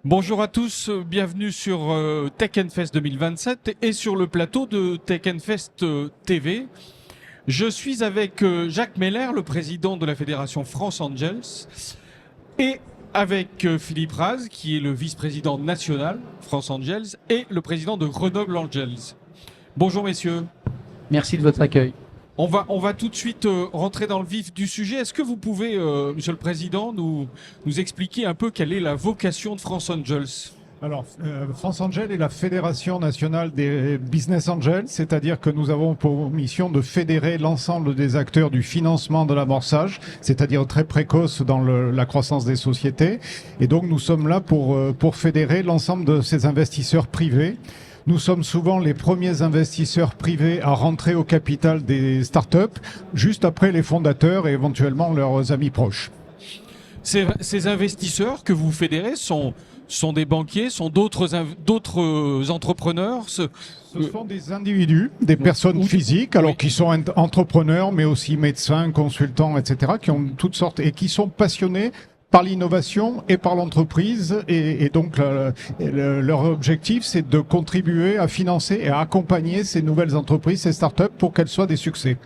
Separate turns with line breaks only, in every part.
Bonjour à tous, bienvenue sur Tech Fest 2027 et sur le plateau de Tech Fest TV. Je suis avec Jacques Meller, le président de la fédération France Angels, et avec Philippe Raz, qui est le vice-président national France Angels et le président de Grenoble Angels. Bonjour messieurs.
Merci de votre accueil.
On va tout de suite rentrer dans le vif du sujet. Est-ce que vous pouvez, Monsieur le Président, nous expliquer un peu quelle est la vocation de France Angels ?
Alors, France Angels est la fédération nationale des business angels, c'est-à-dire que nous avons pour mission de fédérer l'ensemble des acteurs du financement de l'amorçage, c'est-à-dire très précoce dans la croissance des sociétés. Et donc, nous sommes là pour fédérer l'ensemble de ces investisseurs privés. Nous sommes souvent les premiers investisseurs privés à rentrer au capital des startups, juste après les fondateurs et éventuellement leurs amis proches.
Ces investisseurs que vous fédérez sont des banquiers, sont d'autres entrepreneurs.
Ce sont des individus, des personnes physiques, alors qui sont entrepreneurs, mais aussi médecins, consultants, etc., qui ont toutes sortes et qui sont passionnés par l'innovation et par l'entreprise. Et donc, leur objectif, c'est de contribuer à financer et à accompagner ces nouvelles entreprises, ces startups, pour qu'elles soient des succès.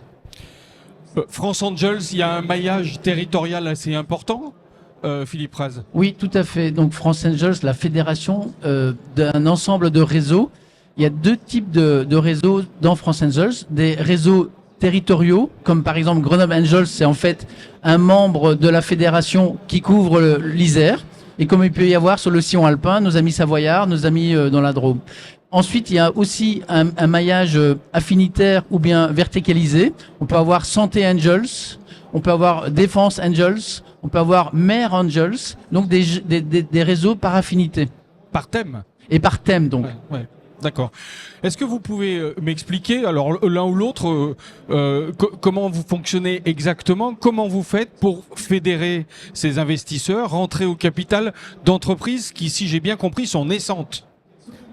France Angels, il y a un maillage territorial assez important, Philippe Raz.
Oui, tout à fait. Donc France Angels, la fédération d'un ensemble de réseaux. Il y a deux types de réseaux dans France Angels. Des réseaux territoriaux, comme par exemple Grenoble Angels, c'est en fait un membre de la fédération qui couvre l'Isère, et comme il peut y avoir sur le sillon alpin, nos amis savoyards, nos amis dans la Drôme. Ensuite, il y a aussi un maillage affinitaire ou bien verticalisé. On peut avoir Santé Angels, on peut avoir Défense Angels, on peut avoir Mer Angels, donc des réseaux par affinité.
Par thème.
Et par thème, donc.
Ouais. D'accord. Est-ce que vous pouvez m'expliquer, alors l'un ou l'autre, comment vous fonctionnez exactement, comment vous faites pour fédérer ces investisseurs, rentrer au capital d'entreprises qui, si j'ai bien compris, sont naissantes ?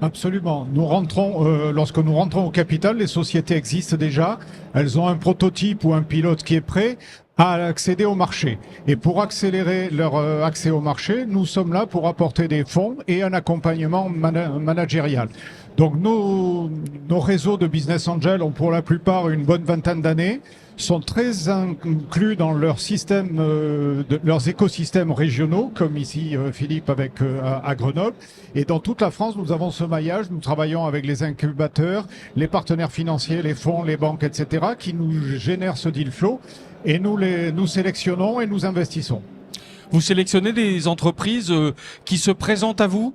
Absolument. Lorsque nous rentrons au capital, les sociétés existent déjà. Elles ont un prototype ou un pilote qui est prêt à accéder au marché. Et pour accélérer leur accès au marché, nous sommes là pour apporter des fonds et un accompagnement managérial. Donc nos réseaux de business angels ont pour la plupart une bonne vingtaine d'années, sont très inclus dans leur système, leurs écosystèmes régionaux, comme ici Philippe à Grenoble. Et dans toute la France, nous avons ce maillage. Nous travaillons avec les incubateurs, les partenaires financiers, les fonds, les banques, etc., qui nous génèrent ce deal flow. Et nous sélectionnons et nous investissons.
Vous sélectionnez des entreprises qui se présentent à vous,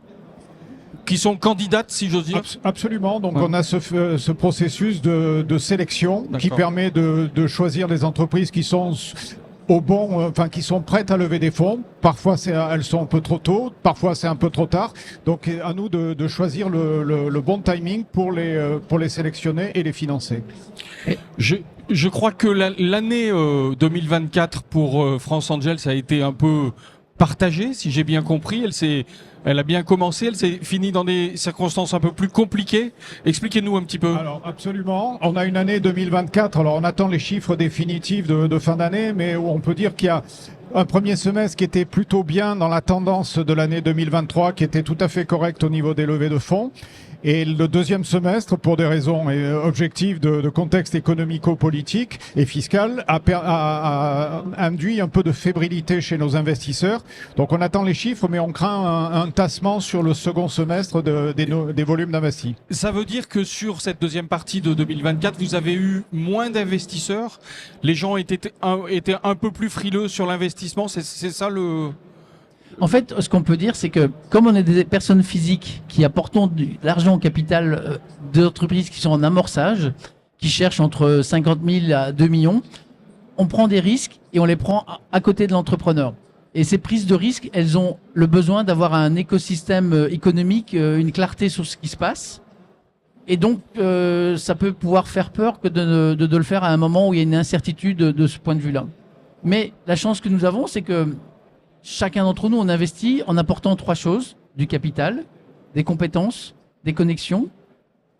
qui sont candidates, si j'ose dire.
Absolument. Donc, on a ce processus de sélection qui permet de choisir les entreprises qui sont qui sont prêtes à lever des fonds. Parfois, elles sont un peu trop tôt, parfois c'est un peu trop tard. Donc, à nous de choisir le bon timing pour les sélectionner et les financer.
Je crois que l'année 2024 pour France Angels a été un peu partagée, si j'ai bien compris. Elle a bien commencé, elle s'est finie dans des circonstances un peu plus compliquées. Expliquez-nous un petit peu.
Alors, absolument. On a une année 2024. Alors, on attend les chiffres définitifs de fin d'année, mais on peut dire qu'il y a un premier semestre qui était plutôt bien dans la tendance de l'année 2023, qui était tout à fait correct au niveau des levées de fonds. Et le deuxième semestre, pour des raisons objectives de contexte économico-politique et fiscal, a induit un peu de fébrilité chez nos investisseurs. Donc on attend les chiffres, mais on craint un tassement sur le second semestre des volumes d'investis.
Ça veut dire que sur cette deuxième partie de 2024, vous avez eu moins d'investisseurs. Les gens étaient un peu plus frileux sur l'investissement. C'est ça le...
En fait, ce qu'on peut dire, c'est que comme on est des personnes physiques qui apportons de l'argent au capital d'entreprises qui sont en amorçage, qui cherchent entre 50 000 à 2 millions, on prend des risques et on les prend à côté de l'entrepreneur. Et ces prises de risques, elles ont le besoin d'avoir un écosystème économique, une clarté sur ce qui se passe. Et donc, ça peut pouvoir faire peur que de le faire à un moment où il y a une incertitude de ce point de vue-là. Mais la chance que nous avons, c'est que chacun d'entre nous, on investit en apportant trois choses: du capital, des compétences, des connexions.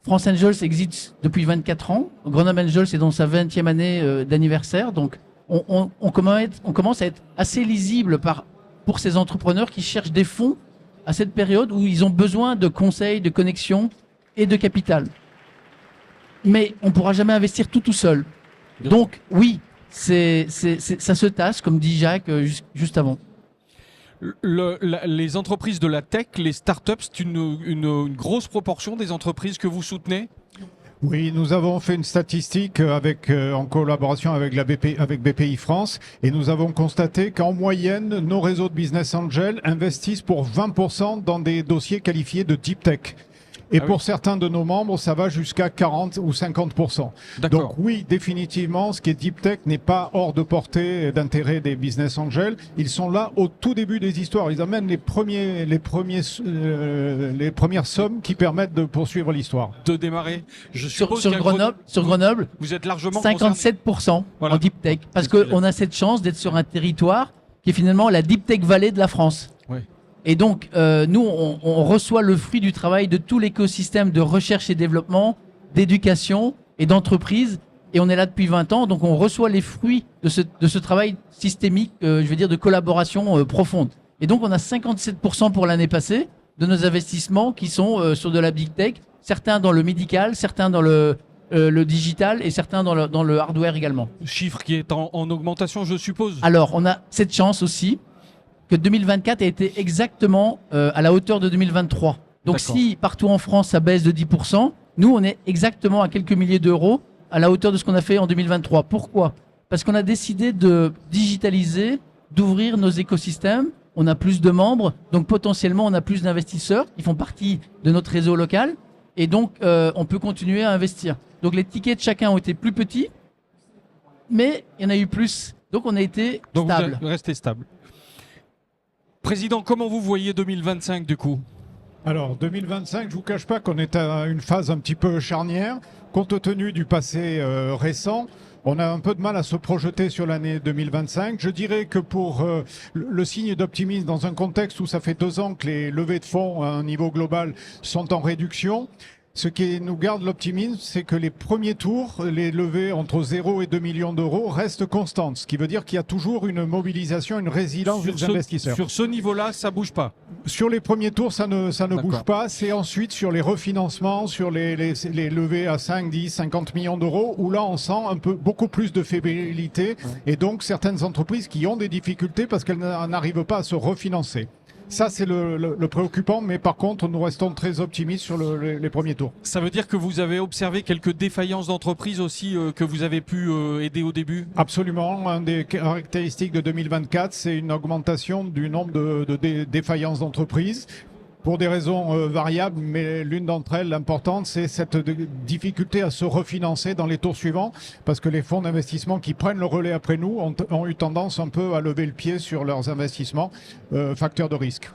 France Angels existe depuis 24 ans. Grenoble Angels est dans sa 20e année d'anniversaire. Donc, on commence à être assez lisible pour ces entrepreneurs qui cherchent des fonds à cette période où ils ont besoin de conseils, de connexions et de capital. Mais on ne pourra jamais investir tout seul. Donc oui, ça se tasse, comme dit Jacques juste avant.
Les entreprises de la tech, les startups, c'est une grosse proportion des entreprises que vous soutenez ?
Oui, nous avons fait une statistique en collaboration avec BPI France, et nous avons constaté qu'en moyenne, nos réseaux de business angels investissent pour 20% dans des dossiers qualifiés de deep tech. Et pour certains de nos membres, ça va jusqu'à 40 ou 50%. Donc oui, définitivement, ce qui est deep tech n'est pas hors de portée d'intérêt des business angels. Ils sont là au tout début des histoires. Ils amènent les premières sommes qui permettent de poursuivre l'histoire.
De démarrer.
Sur Grenoble,
vous êtes largement
57% en deep tech. Parce qu'on a cette chance d'être sur un territoire qui est finalement la deep tech vallée de la France.
Oui.
Et donc, nous, on reçoit le fruit du travail de tout l'écosystème de recherche et développement, d'éducation et d'entreprise. Et on est là depuis 20 ans, donc on reçoit les fruits de ce travail systémique, de collaboration profonde. Et donc, on a 57% pour l'année passée de nos investissements qui sont sur de la big tech, certains dans le médical, certains dans le digital et certains dans le hardware également.
Chiffre qui est en augmentation, je suppose.
Alors, on a cette chance aussi que 2024 a été exactement à la hauteur de 2023. Donc si partout en France ça baisse de 10%, nous on est exactement à quelques milliers d'euros à la hauteur de ce qu'on a fait en 2023. Pourquoi ? Parce qu'on a décidé de digitaliser, d'ouvrir nos écosystèmes, on a plus de membres, donc potentiellement on a plus d'investisseurs qui font partie de notre réseau local, et donc on peut continuer à investir. Donc les tickets de chacun ont été plus petits, mais il y en a eu plus. Donc on a été stable.
Vous restez stable. Président, comment vous voyez 2025 du coup ?
Alors 2025, je ne vous cache pas qu'on est à une phase un petit peu charnière. Compte tenu du passé récent, on a un peu de mal à se projeter sur l'année 2025. Je dirais que pour le signe d'optimisme dans un contexte où ça fait 2 ans que les levées de fonds à un niveau global sont en réduction, ce qui nous garde l'optimisme, c'est que les premiers tours, les levées entre 0 et 2 millions d'euros restent constantes. Ce qui veut dire qu'il y a toujours une mobilisation, une résilience des investisseurs.
Sur ce niveau-là, ça ne bouge pas.
Sur les premiers tours, ça ne bouge pas. C'est ensuite sur les refinancements, sur les levées à 5, 10, 50 millions d'euros, où là, on sent beaucoup plus de fébrilité. Et donc, certaines entreprises qui ont des difficultés parce qu'elles n'arrivent pas à se refinancer. Ça, c'est le préoccupant, mais par contre, nous restons très optimistes sur les premiers tours.
Ça veut dire que vous avez observé quelques défaillances d'entreprises aussi que vous avez pu aider au début ?
Absolument. Une des caractéristiques de 2024, c'est une augmentation du nombre de défaillances d'entreprises. Pour des raisons variables, mais l'une d'entre elles, l'importante, c'est cette difficulté à se refinancer dans les tours suivants, parce que les fonds d'investissement qui prennent le relais après nous ont eu tendance un peu à lever le pied sur leurs investissements, facteur de risque.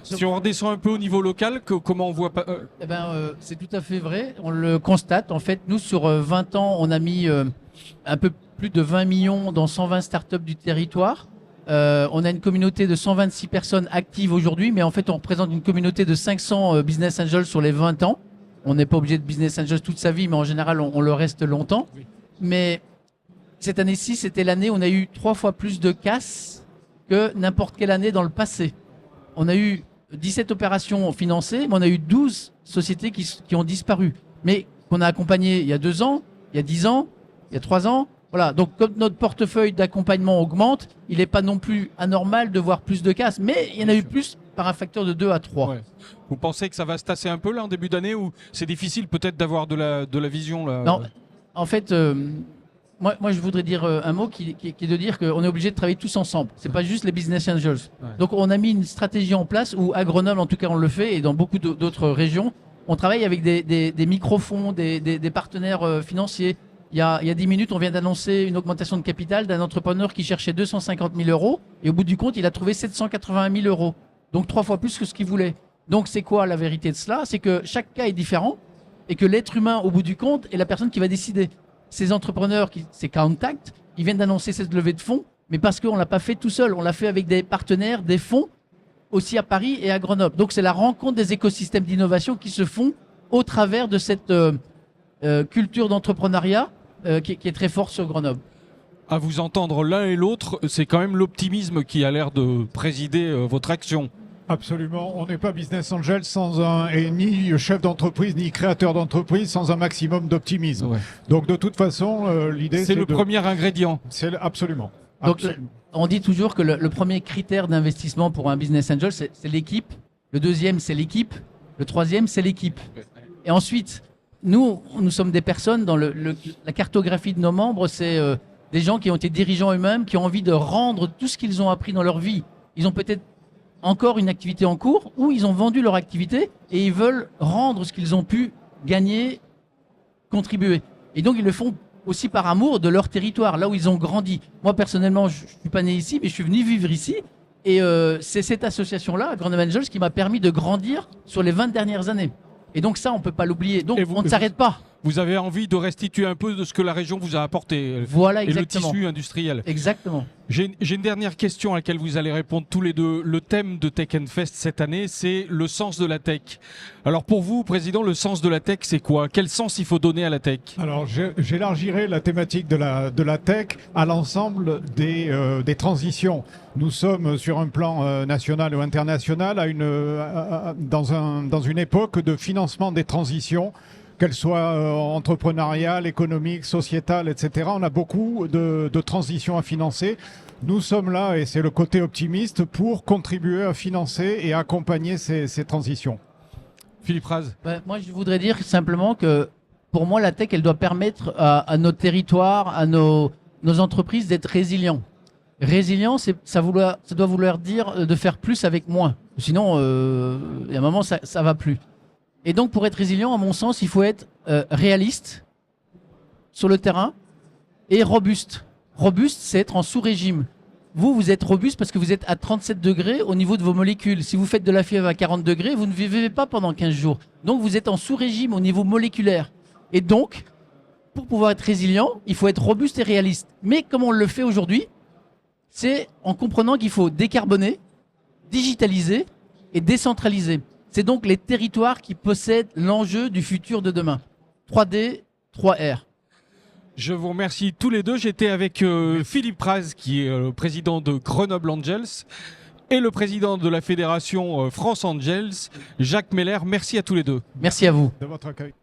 Si on redescend un peu au niveau local, comment on voit pas
c'est tout à fait vrai, on le constate. En fait, nous, sur 20 ans, on a mis un peu plus de 20 millions dans 120 startups du territoire. On a une communauté de 126 personnes actives aujourd'hui, mais en fait, on représente une communauté de 500 business angels sur les 20 ans. On n'est pas obligé de business angels toute sa vie, mais en général, on le reste longtemps. Oui. Mais cette année-ci, c'était l'année où on a eu 3 fois plus de casses que n'importe quelle année dans le passé. On a eu 17 opérations financées, mais on a eu 12 sociétés qui ont disparu, mais qu'on a accompagnées il y a 2 ans, il y a 10 ans, il y a 3 ans. Voilà, donc comme notre portefeuille d'accompagnement augmente, il n'est pas non plus anormal de voir plus de casses, mais il y en a eu plus par un facteur de 2 à 3. Ouais.
Vous pensez que ça va se tasser un peu là en début d'année, ou c'est difficile peut-être d'avoir de la vision là ?
Non, en fait, moi je voudrais dire un mot qui est de dire qu'on est obligé de travailler tous ensemble. C'est pas juste les business angels. Ouais. Donc on a mis une stratégie en place où à Grenoble, en tout cas on le fait, et dans beaucoup d'autres régions, on travaille avec des micro-fonds, des partenaires financiers. Il y a 10 minutes, on vient d'annoncer une augmentation de capital d'un entrepreneur qui cherchait 250 000 euros. Et au bout du compte, il a trouvé 781 000 euros. Donc 3 fois plus que ce qu'il voulait. Donc c'est quoi la vérité de cela ? C'est que chaque cas est différent et que l'être humain, au bout du compte, est la personne qui va décider. Ces entrepreneurs, ces contacts, ils viennent d'annoncer cette levée de fonds, mais parce qu'on ne l'a pas fait tout seul. On l'a fait avec des partenaires, des fonds, aussi à Paris et à Grenoble. Donc c'est la rencontre des écosystèmes d'innovation qui se font au travers de cette culture d'entrepreneuriat qui est très fort sur Grenoble.
À vous entendre l'un et l'autre, c'est quand même l'optimisme qui a l'air de présider votre action.
Absolument. On n'est pas business angel et ni chef d'entreprise, ni créateur d'entreprise sans un maximum d'optimisme.
Ouais.
Donc de toute façon, l'idée
C'est le premier ingrédient.
C'est absolument.
Donc,
Absolument.
on dit toujours que le premier critère d'investissement pour un business angel, c'est l'équipe. Le deuxième, c'est l'équipe. Le troisième, c'est l'équipe. Et ensuite, nous sommes des personnes dans la cartographie de nos membres, c'est des gens qui ont été dirigeants eux-mêmes, qui ont envie de rendre tout ce qu'ils ont appris dans leur vie. Ils ont peut-être encore une activité en cours ou ils ont vendu leur activité et ils veulent rendre ce qu'ils ont pu gagner, contribuer. Et donc, ils le font aussi par amour de leur territoire, là où ils ont grandi. Moi, personnellement, je ne suis pas né ici, mais je suis venu vivre ici. Et c'est cette association-là, Grenoble Angels, qui m'a permis de grandir sur les 20 dernières années. Et donc ça, on ne peut pas l'oublier. Donc on ne s'arrête pas.
Vous avez envie de restituer un peu de ce que la région vous a apporté.
Voilà,
et
exactement.
le tissu industriel.
Exactement.
J'ai une dernière question à laquelle vous allez répondre tous les deux. Le thème de Tech Fest cette année, c'est le sens de la tech. Alors pour vous, Président, le sens de la tech, c'est quoi? Quel sens il faut donner à la tech?
Alors j'élargirai la thématique de la tech à l'ensemble des transitions. Nous sommes sur un plan national ou international dans une époque de financement des transitions, qu'elles soient entrepreneuriales, économiques, sociétales, etc. On a beaucoup de transitions à financer. Nous sommes là, et c'est le côté optimiste, pour contribuer à financer et accompagner ces transitions.
Philippe Raz.
Moi, je voudrais dire simplement que pour moi, la tech, elle doit permettre à nos territoires, à nos entreprises d'être résilients. Résilient, ça doit vouloir dire de faire plus avec moins. Sinon, il y a un moment, ça ne va plus. Et donc, pour être résilient, à mon sens, il faut être réaliste sur le terrain et robuste. Robuste, c'est être en sous-régime. Vous êtes robuste parce que vous êtes à 37 degrés au niveau de vos molécules. Si vous faites de la fièvre à 40 degrés, vous ne vivez pas pendant 15 jours. Donc, vous êtes en sous-régime au niveau moléculaire. Et donc, pour pouvoir être résilient, il faut être robuste et réaliste. Mais comme on le fait aujourd'hui, c'est en comprenant qu'il faut décarboner, digitaliser et décentraliser. C'est donc les territoires qui possèdent l'enjeu du futur de demain. 3D, 3R.
Je vous remercie tous les deux. J'étais avec Philippe Raz, qui est le président de Grenoble Angels, et le président de la fédération France Angels, Jacques Meller. Merci à tous les deux.
Merci à vous.
De votre accueil.